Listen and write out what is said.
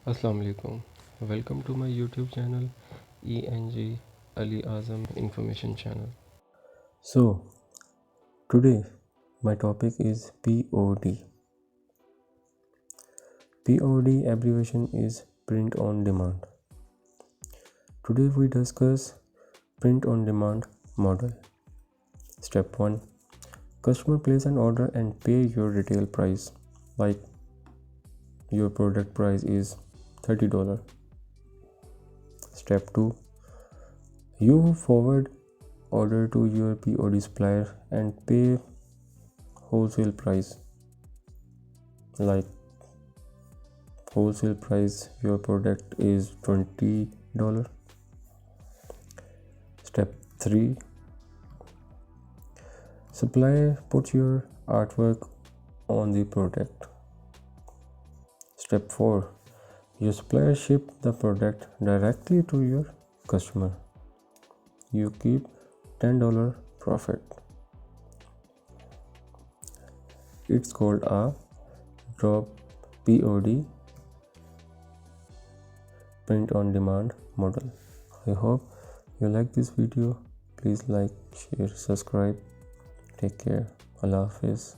Assalamu alaikum. Welcome to my YouTube channel ENG Ali Azam Information Channel. So today my topic is POD. POD abbreviation is print on demand. Today we discuss print on demand model. Step 1. Customer place an order and pay your retail price, like your product price is $30. Step 2. You forward order to your POD supplier and pay wholesale price, like wholesale price your product is $20. Step 3. Supplier puts your artwork on the product. Step 4. Your supplier ship the product directly to your customer. You keep $10 profit. It's called a drop POD, print on demand model. I hope you like this video. Please like, share, subscribe. Take care. Allah Hafiz.